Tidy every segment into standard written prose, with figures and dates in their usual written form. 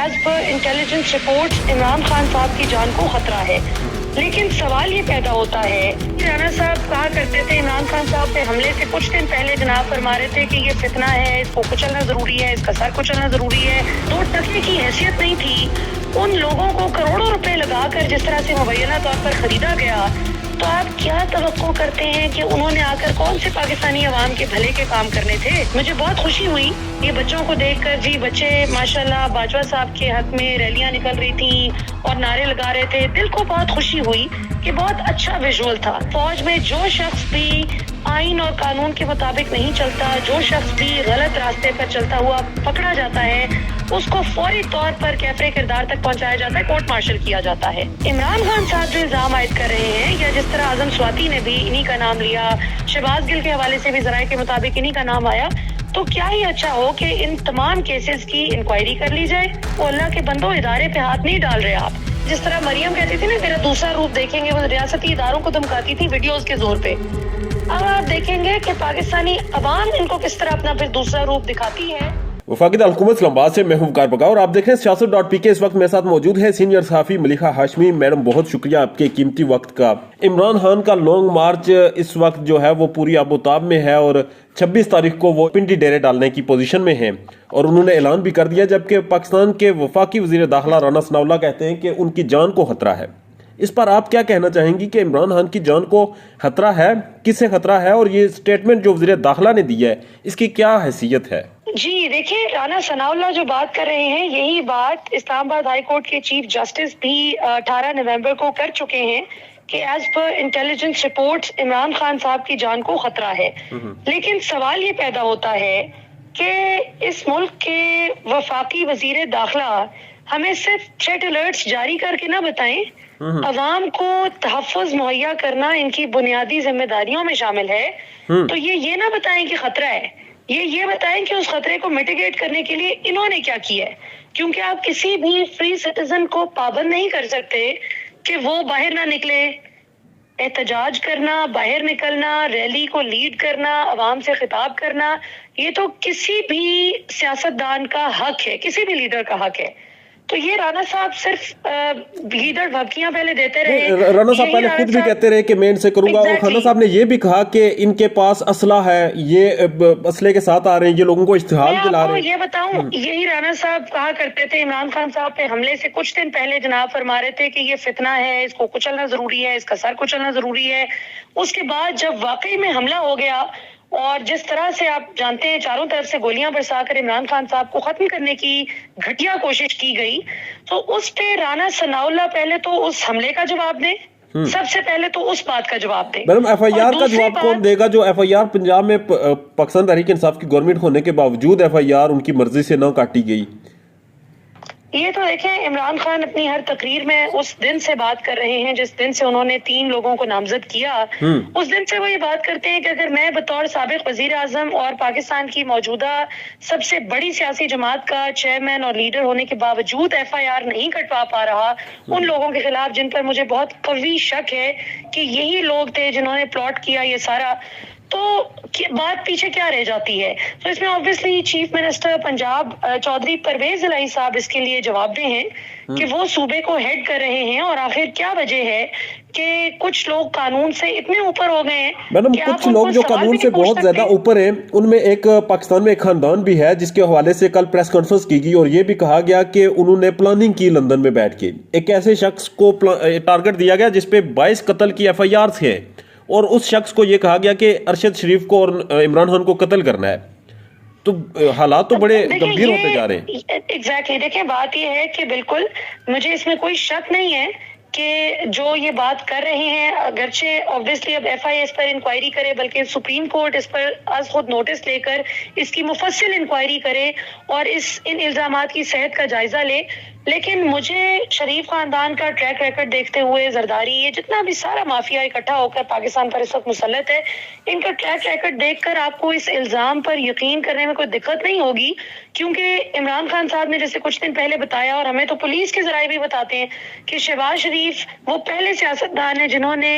As per intelligence reports Imran Khan साहब की जान को खतरा है। लेकिन सवाल ये पैदा होता है, राणा साहब कहा करते थे इमरान खान साहब पे हमले से कुछ दिन पहले जनाब फरमा रहे थे कि ये फितना है, इसको कुचलना जरूरी है, इसका सर कुचलना जरूरी है। 2 टके की हैसियत नहीं थी। उन लोगों को करोड़ों रुपए लगाकर जिस तरह से मुबैना तौर पर खरीदा गया, तो आप क्या तवक्को करते हैं कि उन्होंने आकर कौन से पाकिस्तानी अवाम के भले के काम करने थे। मुझे बहुत खुशी हुई ये बच्चों को देखकर। जी, बच्चे माशाल्लाह बाजवा साहब के हक में रैलियां निकल रही थी और नारे लगा रहे थे। दिल को बहुत खुशी हुई कि बहुत अच्छा विजुअल था। फौज में जो शख्स भी आइन और कानून के मुताबिक नहीं चलता, जो शख्स भी गलत रास्ते पर चलता हुआ पकड़ा जाता है, उसको फौरी तौर पर कैफरे किरदार तक पहुंचाया जाता है, कोर्ट मार्शल किया जाता है। इमरान खान साहब जो इल्जाम आयद कर रहे हैं, या जिस तरह आजम स्वाति ने भी इन्हीं का नाम लिया, शहबाज गिल के हवाले से भी जराये के मुताबिक इन्हीं का नाम आया, तो क्या ही अच्छा हो कि इन तमाम केसेस की इंक्वायरी कर ली जाए। वो अल्लाह के बंदो, इदारे पे हाथ नहीं डाल रहे आप। जिस तरह मरियम कहती थी ना मेरा दूसरा रूप देखेंगे, वो रियासती इदारों को धमकाती थी वीडियोस के जोर पे। अब आप देखेंगे कि पाकिस्तानी अवाम इनको किस तरह अपना फिर दूसरा रूप दिखाती है। वफाकिद अलहुकूमत इस्लामाबाद से मैं हूं वकार बका और आप देख रहे हैं सियासत.pk। इस वक्त मेरे साथ मौजूद है सीनियर सहाफी मलिका हाशमी। मैडम, बहुत शुक्रिया आपके कीमती वक्त का। इमरान खान का लॉन्ग मार्च इस वक्त जो है वो पूरी आबोताब में है और 26 तारीख को वो पिंडी डेरे डालने की पोजीशन में हैं और उन्होंने ऐलान भी कर दिया, जबकि पाकिस्तान के वफाकी वजीर दाखिला राना सनाउल्लाह कहते हैं कि उनकी जान को खतरा है। इस पर आप क्या कहना चाहेंगी कि इमरान खान की जान को खतरा है, किससे खतरा है, और ये स्टेटमेंट जो वजीर दाखिला ने दी है इसकी क्या हैसियत है? जी देखिए, राना सनाउल्लाह जो बात कर रहे हैं, यही बात इस्लामाबाद हाई कोर्ट के चीफ जस्टिस भी 18 नवंबर को कर चुके हैं कि as per intelligence reports Imran Khan साहब की जान को खतरा है। लेकिन सवाल ये पैदा होता है कि इस मुल्क के वफाकी वजीर दाखिला हमें सिर्फ थ्रेट अलर्ट्स जारी करके ना बताएं, अवाम को तहफ़्फ़ुज़ मुहैया करना इनकी बुनियादी जिम्मेदारियों में शामिल है। तो ये ना बताएं कि खतरा है, ये बताएं कि उस खतरे को मिटिगेट करने के लिए इन्होंने क्या किया है। क्योंकि आप किसी भी फ्री सिटीजन को पाबंद नहीं कर सकते कि वो बाहर ना निकले। एहतजाज करना, बाहर निकलना, रैली को लीड करना, अवाम से खिताब करना, ये तो किसी भी सियासतदान का हक है, किसी भी लीडर का हक है। तो ये राणा साहब सिर्फ लीडर धमकियां पहले देते रहे। राणा साहब पहले खुद भी कहते रहे कि मैं इनसे करूंगा, और खाना साहब ने ये भी कहा कि इनके पास असला है, ये असले के साथ आ रहे हैं, ये लोगों को इश्तिहाल दिला रहे हैं। ये बताऊं, यही राणा साहब कहा करते थे इमरान खान साहब पे हमले से कुछ दिन पहले जनाब फरमा रहे थे कि ये फितना है, इसको कुचलना जरूरी है, इसका सर कुचलना जरूरी है। उसके बाद जब वाकई में हमला हो गया और जिस तरह से आप जानते हैं चारों तरफ से गोलियां बरसाकर इमरान खान साहब को खत्म करने की घटिया कोशिश की गई, तो उस पे राना सनाउल्लाह पहले तो उस हमले का जवाब दे, सबसे पहले तो उस बात का जवाब दे। मैडम, FIR का जवाब कौन देगा? जो FIR पंजाब में पाकिस्तान तहरीक इंसाफ की गवर्नमेंट होने के बावजूद FIR उनकी मर्जी से न काटी गई। ये तो देखें, इमरान खान अपनी हर तकरीर में उस दिन से बात कर रहे हैं जिस दिन से उन्होंने 3 लोगों को नामजद किया। उस दिन से वो ये बात करते हैं कि अगर मैं बतौर साबिक वजीर आजम और पाकिस्तान की मौजूदा सबसे बड़ी सियासी जमात का चेयरमैन और लीडर होने के बावजूद FIR नहीं कटवा पा रहा उन लोगों के खिलाफ जिन पर मुझे बहुत कवी शक है कि यही लोग थे जिन्होंने प्लॉट किया ये सारा, तो बात पीछे क्या रह जाती है? तो इसमें obviously chief minister Punjab Chaudhry Pervez Elahi साहब इसके लिए जवाबदेह हैं कि वो सूबे को हेड कर रहे हैं, और आखिर क्या वजह है कि कुछ लोग कानून से इतने ऊपर हो गए हैं। मैडम, कुछ लोग जो कानून से बहुत ज्यादा ऊपर हैं, उनमें एक पाकिस्तान में एक खानदान भी है जिसके हवाले से कल प्रेस कॉन्फ्रेंस की गई और ये भी कहा गया कि उन्होंने प्लानिंग की लंदन में बैठ के। एक ऐसे शख्स को टारगेट दिया गया जिसपे 22 कत्ल की FIR है और उस शख्स को ये कहा गया कि अरशद शरीफ को और इमरान खान को कत्ल करना है। तो हालात तो बड़े गंभीर होते जा रहे हैं। एग्जैक्टली, देखिए बात ये है कि बिल्कुल मुझे इसमें कोई शक नहीं है कि जो ये बात कर रहे हैं, अगरचे ऑब्वियसली अब FIA इस पर इंक्वायरी करे, बल्कि सुप्रीम कोर्ट इस पर आज खुद नोटिस लेकर इसकी मुफस्सिल इंक्वायरी करे और इन इल्जामात की सेहत का जायजा ले। लेकिन मुझे शरीफ खानदान का ट्रैक रिकॉर्ड देखते हुए, जरदारी, ये जितना भी सारा माफिया इकट्ठा होकर पाकिस्तान पर इस वक्त मुसल्लत है, इनका ट्रैक रिकॉर्ड देखकर आपको इस इल्जाम पर यकीन करने में कोई दिक्कत नहीं होगी। क्योंकि इमरान खान साहब ने जैसे कुछ दिन पहले बताया, और हमें तो पुलिस के जराये भी बताते हैं कि शहबाज शरीफ वो पहले सियासतदान है जिन्होंने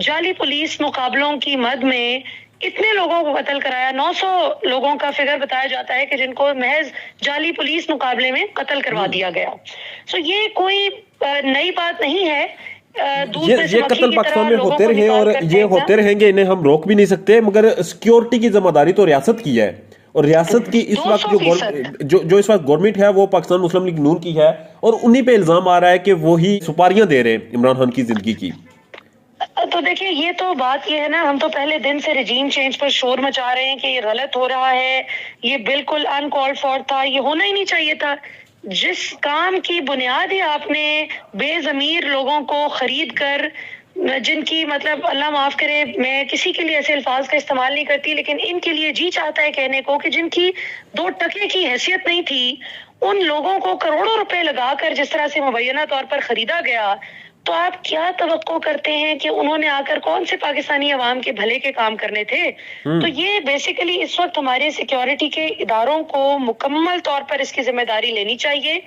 जाली पुलिस मुकाबलों की मद में اتنے لوگوں کو قتل کرایا، 900 لوگوں کا فگر بتایا جاتا ہے کہ جن کو محض جعلی پولیس مقابلے میں قتل کروا دیا گیا. سو یہ کوئی نئی بات نہیں ہے. یہ قتل پاکستان میں ہوتے رہے اور یہ ہوتے رہیں گے، انہیں ہم روک بھی نہیں سکتے، مگر سیکیورٹی کی ذمہ داری تو ریاست کی ہے، اور ریاست کی اس وقت جو اس وقت گورنمنٹ ہے وہ پاکستان مسلم لیگ نون کی ہے، اور انہی پہ الزام آ رہا ہے کہ وہی سپاریاں دے رہے ہیں عمران خان کی زندگی کی. تو دیکھیں یہ تو بات یہ ہے نا، ہم تو پہلے دن سے رجیم چینج پر شور مچا رہے ہیں کہ یہ غلط ہو رہا ہے، یہ بالکل ان کالڈ فار تھا، یہ ہونا ہی نہیں چاہیے تھا. جس کام کی بنیاد ہی آپ نے بے ضمیر لوگوں کو خرید کر، جن کی مطلب اللہ معاف کرے، میں کسی کے لیے ایسے الفاظ کا استعمال نہیں کرتی، لیکن ان کے لیے جی چاہتا ہے کہنے کو کہ جن کی 2 ٹکے کی حیثیت نہیں تھی، ان لوگوں کو کروڑوں روپے لگا کر جس طرح سے مبینہ طور پر خریدا گیا، تو آپ کیا توقع کرتے ہیں کہ انہوں نے آ کر کون سے پاکستانی عوام کے بھلے کے کام کرنے تھے؟ تو یہ بیسیکلی اس وقت ہمارے سیکیورٹی کے اداروں کو مکمل طور پر اس کی ذمہ داری لینی چاہیے.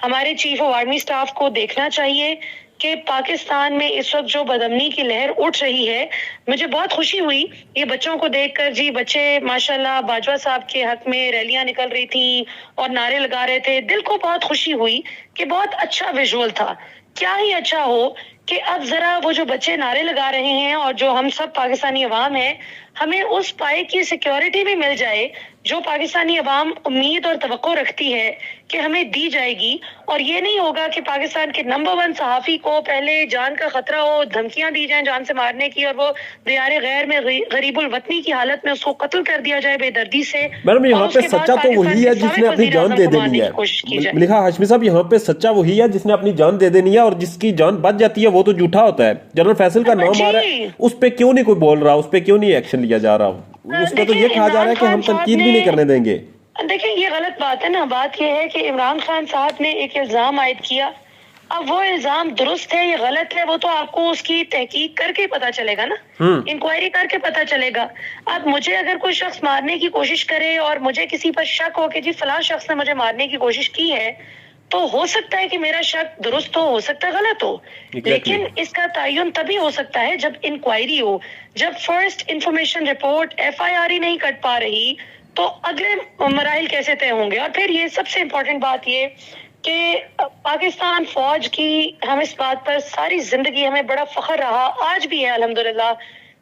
ہمارے چیف آف آرمی سٹاف کو دیکھنا چاہیے کہ پاکستان میں اس وقت جو بدامنی کی لہر اٹھ رہی ہے. مجھے بہت خوشی ہوئی یہ بچوں کو دیکھ کر، جی بچے ماشاءاللہ باجوہ صاحب کے حق میں ریلیاں نکل رہی تھیں اور نعرے لگا رہے تھے، دل کو بہت خوشی ہوئی کہ بہت اچھا ویژول تھا. کیا ہی اچھا ہو کہ اب ذرا وہ جو بچے نعرے لگا رہے ہیں اور جو ہم سب پاکستانی عوام ہیں، ہمیں اس پائے کی سیکیورٹی بھی مل جائے جو پاکستانی عوام امید اور توقع رکھتی ہے کہ ہمیں دی جائے گی. اور یہ نہیں ہوگا کہ پاکستان کے نمبر 1 صحافی کو پہلے جان کا خطرہ ہو، دھمکیاں دی جائیں جان سے مارنے کی، اور وہ دیار غیر میں غریب الوطنی کی حالت میں اس کو قتل کر دیا جائے بے دردی سے. میڈم یہاں پہ سچا تو وہی ہے جس نے اپنی جان دے دینی ہے. ملکہ ہاشمی صاحب یہاں پہ سچا وہی ہے جس نے اپنی جان دے دینی ہے، اور جس کی جان بچ جاتی ہے وہ تو جھوٹا ہوتا ہے. جنرل فیصل کا نام آ رہا ہے، اس پہ کیوں نہیں کوئی بول رہا، اس پہ کیوں نہیں ایکشن لیا جا رہا؟ اس پہ تو یہ کہا جا رہا ہے کہ ہم تنقید بھی نہیں کرنے دیں گے. دیکھیں یہ غلط بات ہے نا. بات یہ ہے کہ عمران خان صاحب نے ایک الزام عائد کیا، اب وہ الزام درست ہے یا غلط ہے وہ تو آپ کو اس کی تحقیق کر کے پتا چلے گا نا، انکوائری کر کے پتا چلے گا. اب مجھے اگر کوئی شخص مارنے کی کوشش کرے اور مجھے کسی پر شک ہو کہ جی فلاں شخص نے مجھے مارنے کی کوشش کی ہے، تو ہو سکتا ہے کہ میرا شک درست ہو سکتا ہے غلط ہو. لیکن اس کا تعین تبھی ہو سکتا ہے جب انکوائری ہو، جب فرسٹ انفارمیشن رپورٹ FIR ہی نہیں کٹ پا رہی تو اگلے مراحل کیسے طے ہوں گے؟ اور پھر یہ سب سے امپورٹنٹ بات یہ کہ پاکستان فوج کی، ہم اس بات پر ساری زندگی ہمیں بڑا فخر رہا، آج بھی ہے الحمدللہ،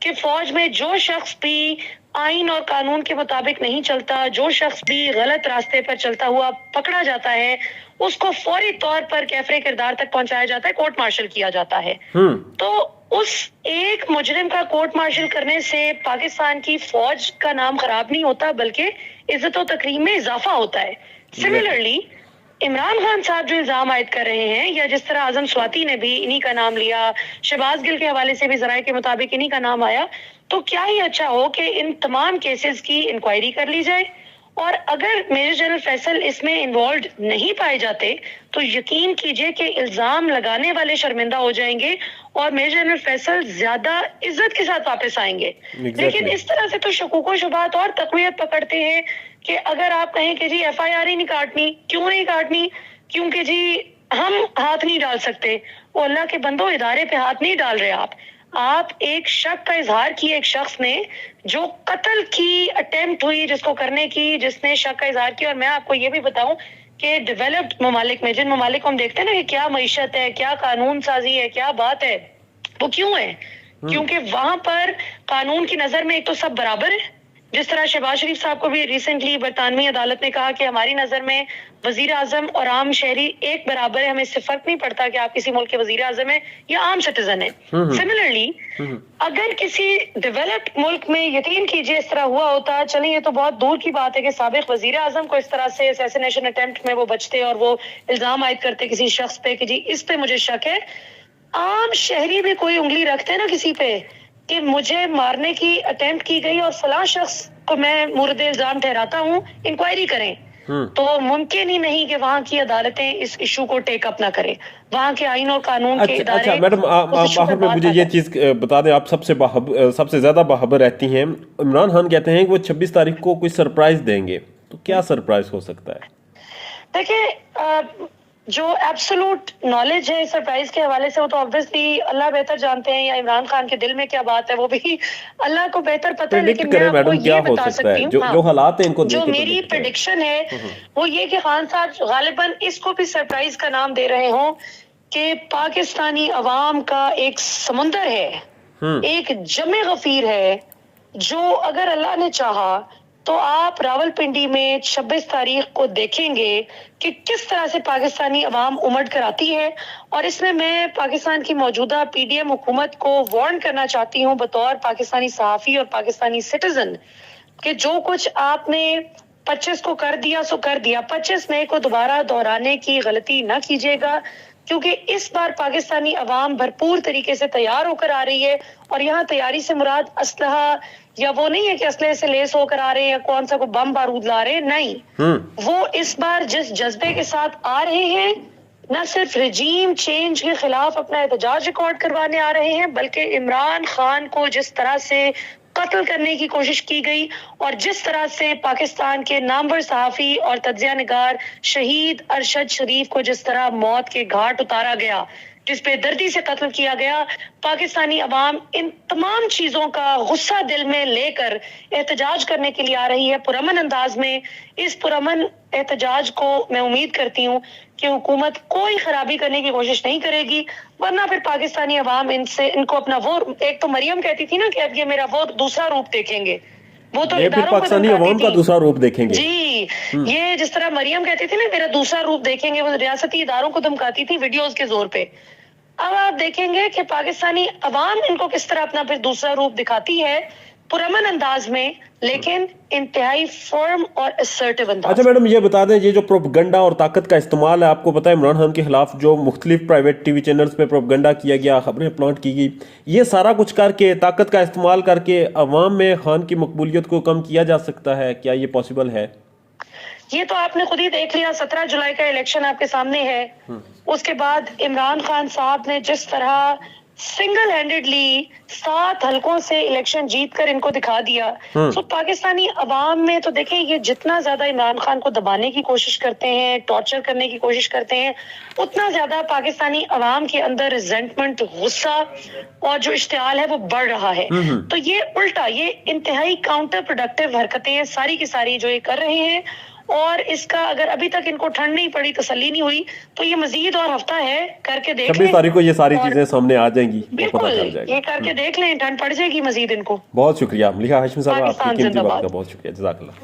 کہ فوج میں جو شخص بھی آئین اور قانون کے مطابق نہیں چلتا، جو شخص بھی غلط راستے پر چلتا ہوا پکڑا جاتا ہے، اس کو فوری طور پر کیفرے کردار تک پہنچایا جاتا ہے، کورٹ مارشل کیا جاتا ہے. تو اس ایک مجرم کا کورٹ مارشل کرنے سے پاکستان کی فوج کا نام خراب نہیں ہوتا، بلکہ عزت و تکریم میں اضافہ ہوتا ہے. سملرلی عمران خان صاحب جو الزام عائد کر رہے ہیں، یا جس طرح اعظم سواتی نے بھی انہی کا نام لیا، شہباز گل کے حوالے سے بھی ذرائع کے مطابق انہی کا نام آیا، تو کیا ہی اچھا ہو کہ ان تمام کیسز کی انکوائری کر لی جائے. اور اگر میجر جنرل فیصل اس میں انوالوڈ نہیں پائے جاتے تو یقین کیجئے کہ الزام لگانے والے شرمندہ ہو جائیں گے اور میجر جنرل فیصل زیادہ عزت کے ساتھ واپس آئیں گے. لیکن اس طرح سے تو شکوک و شبہات اور تقویت پکڑتے ہیں کہ اگر آپ کہیں کہ جی FIR ہی نہیں کاٹنی، کیوں نہیں کاٹنی؟ کیونکہ جی ہم ہاتھ نہیں ڈال سکتے. وہ اللہ کے بندو، ادارے پہ ہاتھ نہیں ڈال رہے آپ ایک شک کا اظہار کیے، ایک شخص نے جو قتل کی اٹیمپٹ ہوئی جس کو کرنے کی، جس نے شک کا اظہار کیا. اور میں آپ کو یہ بھی بتاؤں کہ ڈیولپڈ ممالک میں، جن ممالک کو ہم دیکھتے ہیں نا کہ کیا معیشت ہے، کیا قانون سازی ہے، کیا بات ہے، وہ کیوں ہے؟ کیونکہ وہاں پر قانون کی نظر میں ایک تو سب برابر ہے. جس طرح شہباز شریف صاحب کو بھی ریسنٹلی برطانوی عدالت نے کہا کہ ہماری نظر میں وزیر اعظم اور عام شہری ایک برابر ہے، ہمیں اس سے فرق نہیں پڑتا کہ آپ کسی ملک کے وزیر اعظم ہیں یا عام سٹیزن ہیں. سملرلی اگر کسی ڈیولپڈ ملک میں یقین کیجئے اس طرح ہوا ہوتا، چلیں یہ تو بہت دور کی بات ہے کہ سابق وزیر اعظم کو اس طرح سے اسیسینیشن اٹیمپٹ میں وہ بچتے اور وہ الزام عائد کرتے کسی شخص پہ کہ جی اس پہ مجھے شک ہے. عام شہری بھی کوئی انگلی رکھتے نا کسی پہ کہ مجھے مارنے کی اٹیمپٹ کی گئی اور فلاں شخص کو میں مورد الزام ٹھہراتا ہوں، انکوائری کریں، تو ممکن ہی نہیں کہ وہاں کی عدالتیں اس ایشو کو ٹیک اپ نہ کریں. وہاں کے آئین اور قانون کے ادارے. اچھا میڈم آخر میں مجھے یہ چیز بتا دیں، آپ سب سے زیادہ باخبر رہتی ہیں. عمران خان کہتے ہیں کہ وہ 26 تاریخ کو کوئی سرپرائز دیں گے، تو کیا سرپرائز ہو سکتا ہے؟ دیکھیں जो एब्सोलूट नॉलेज है सरप्राइज के हवाले से, वो तो ऑब्वियसली अल्लाह बेहतर जानते हैं, या इमरान खान के दिल में क्या बात है वो भी अल्लाह को बेहतर पता है। लेकिन मैं आपको ये बता सकती हूँ, जो हालात हैं इनको जो मेरी प्रेडिक्शन है वो ये कि खान साहब गालिबन इसको भी सरप्राइज का नाम दे रहे हों कि पाकिस्तानी अवाम का एक समुंदर है, एक जमे गफीर है, जो अगर अल्लाह ने चाहा तो आप रावलपिंडी में 26 तारीख को देखेंगे कि किस तरह से पाकिस्तानी अवाम उमड़ कर आती है। और इसमें मैं पाकिस्तान की मौजूदा पीडीएम हुकूमत को वार्न करना चाहती हूँ बतौर पाकिस्तानी सहाफ़ी और पाकिस्तानी सिटीजन, कि जो कुछ आपने 25 को कर दिया सो कर दिया, 25 मई को दोबारा दोहराने की गलती न कीजिएगा, क्योंकि इस बार पाकिस्तानी अवाम भरपूर तरीके से तैयार होकर आ रही है। और यहाँ तैयारी से मुराद असलहा या वो नहीं है कि असलहे से लेस होकर आ रहे हैं या कौन सा को बम बारूद ला रहे हैं, नहीं। वो इस बार जिस जज्बे के साथ आ रहे हैं, न सिर्फ रजीम चेंज के खिलाफ अपना एहतजाज रिकॉर्ड करवाने आ रहे हैं, बल्कि इमरान खान को जिस तरह से कत्ल करने की कोशिश की गई और जिस तरह से पाकिस्तान के नामवर सहाफी और तज्जिया निगार शहीद अरशद शरीफ को जिस तरह मौत के घाट उतारा गया, जिस पे दर्दी से कत्ल किया गया, पाकिस्तानी अवाम इन तमाम चीजों का गुस्सा दिल में लेकर एहतजाज करने के लिए आ रही है पुरअमन अंदाज में। इस पुरअमन एहतजाज को मैं उम्मीद करती हूँ कि हुकूमत कोई खराबी करने की कोशिश नहीं करेगी, वरना फिर पाकिस्तानी अवाम इनको अपना वो, एक तो मरियम कहती थी ना कि अब ये मेरा वो दूसरा रूप देखेंगे, वो तो इदारों पाकिस्तानी अवाम का दूसरा रूप देखेंगे जी। ये जिस तरह मरियम कहती थी ना मेरा दूसरा रूप देखेंगे, वो रियासती इदारों को धमकाती थी वीडियोस के जोर पे। अब आप देखेंगे कि पाकिस्तानी अवाम इनको किस तरह अपना फिर दूसरा रूप दिखाती है, पुरअमन अंदाज में, लेकिन इंतहाई फर्म और असर्टिव अंदाज। अच्छा मैडम, ये बता दें, ये जो प्रोपगंडा और ताकत का इस्तेमाल है, आपको पता है इमरान खान के खिलाफ जो मुख्तलिफ प्राइवेट टीवी चैनल्स पे प्रोपगंडा किया गया, खबरें प्लांट की गई, ये सारा कुछ करके, ताकत का इस्तेमाल करके अवाम में खान की मकबूलियत को कम किया जा सकता है, क्या ये पॉसिबल है? ये तो आपने खुद ही देख लिया, 17 जुलाई का इलेक्शन आपके सामने है। उसके बाद इमरान खान साहब ने जिस तरह सिंगल हैंडेडली 7 हलकों से इलेक्शन जीत कर इनको दिखा दिया, तो पाकिस्तानी अवाम में तो देखें, ये जितना ज्यादा इमरान खान को दबाने की कोशिश करते हैं, टॉर्चर करने की कोशिश करते हैं, उतना ज्यादा पाकिस्तानी अवाम के अंदर रिजेंटमेंट, गुस्सा और जो इश्तियाल है वो बढ़ रहा है। तो ये उल्टा, ये इंतहाई काउंटर प्रोडक्टिव हरकतें हैं सारी की सारी जो ये कर रहे हैं। और इसका अगर अभी तक इनको ठंड नहीं पड़ी, तसल्ली नहीं हुई, तो ये मजीद और हफ्ता है, करके देख लें। 26 तारीख को ये सारी चीजें सामने आ जाएंगी, बिल्कुल ये करके देख लें, ठंड पड़ जाएगी मजीद इनको। बहुत शुक्रिया मलिहा हाशमी साहब, आपकी कीमती वक्त का बहुत शुक्रिया, जज़ाकल्लाह।